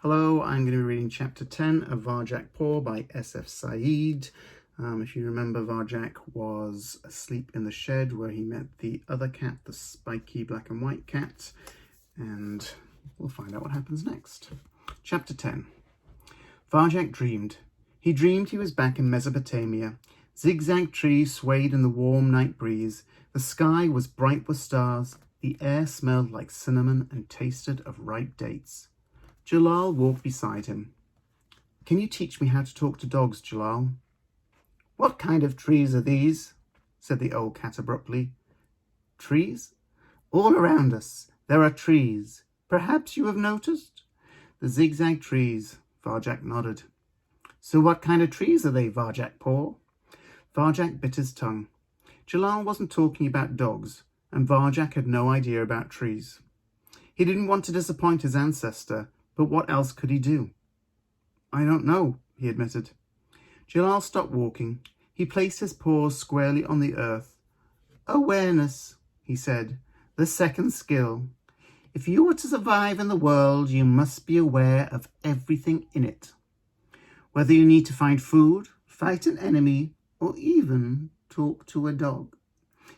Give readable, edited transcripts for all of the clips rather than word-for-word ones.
Hello, I'm going to be reading Chapter 10 of Varjak Paw by S.F. Said. If you remember, Varjak was asleep in the shed where he met the other cat, the spiky black and white cat, and we'll find out what happens next. Chapter 10. Varjak dreamed. He dreamed he was back in Mesopotamia. Zigzag trees swayed in the warm night breeze. The sky was bright with stars. The air smelled like cinnamon and tasted of ripe dates. Jalal walked beside him. "Can you teach me how to talk to dogs, Jalal?" "What kind of trees are these?" said the old cat abruptly. "Trees? All around us there are trees. Perhaps you have noticed?" "The zigzag trees," Varjak nodded. "So what kind of trees are they, Varjak Paw?" Varjak bit his tongue. Jalal wasn't talking about dogs, and Varjak had no idea about trees. He didn't want to disappoint his ancestor, but what else could he do? "I don't know," he admitted. Jalal stopped walking. He placed his paws squarely on the earth. "Awareness," he said, "the second skill. If you are to survive in the world, you must be aware of everything in it. Whether you need to find food, fight an enemy, or even talk to a dog.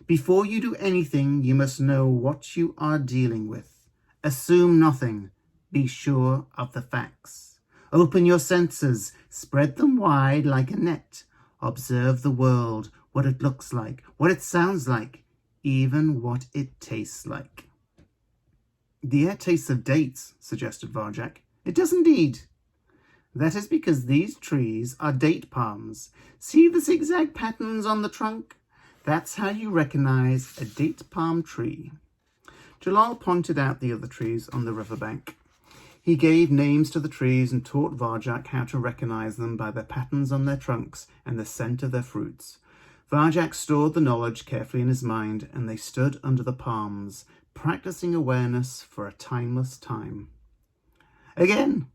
Before you do anything, you must know what you are dealing with. Assume nothing. Be sure of the facts. Open your senses, spread them wide like a net. Observe the world, what it looks like, what it sounds like, even what it tastes like." "The air tastes of dates," suggested Varjak. "It does indeed." "That is because these trees are date palms. See the zigzag patterns on the trunk? That's how you recognize a date palm tree." Jalal pointed out the other trees on the riverbank. He gave names to the trees and taught Varjak how to recognize them by the patterns on their trunks and the scent of their fruits. Varjak stored the knowledge carefully in his mind, and they stood under the palms, practicing awareness for a timeless time. "Again,"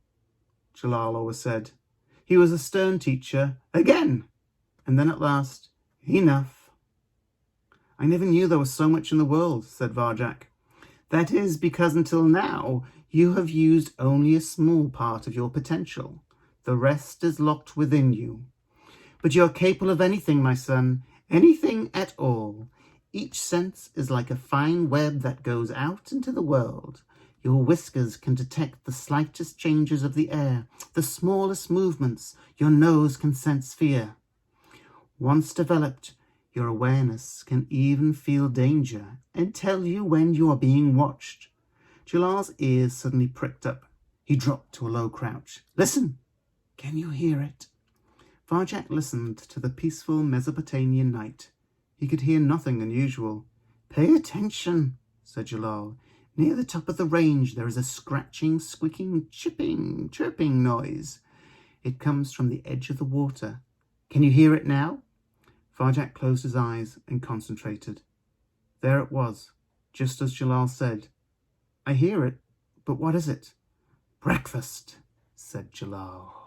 Jalal always said. He was a stern teacher. "Again!" And then at last, "Enough." "I never knew there was so much in the world," said Varjak. "That is because until now, you have used only a small part of your potential. The rest is locked within you. But you're capable of anything, my son, anything at all. Each sense is like a fine web that goes out into the world. Your whiskers can detect the slightest changes of the air, the smallest movements. Your nose can sense fear. Once developed, your awareness can even feel danger and tell you when you are being watched." Jalal's ears suddenly pricked up. He dropped to a low crouch. "Listen! Can you hear it?" Varjak listened to the peaceful Mesopotamian night. He could hear nothing unusual. "Pay attention," said Jalal. "Near the top of the range there is a scratching, squeaking, chirping noise. It comes from the edge of the water. Can you hear it now?" Varjak closed his eyes and concentrated. There it was, just as Jalal said. "I hear it, but what is it?" "Breakfast," said Jalal.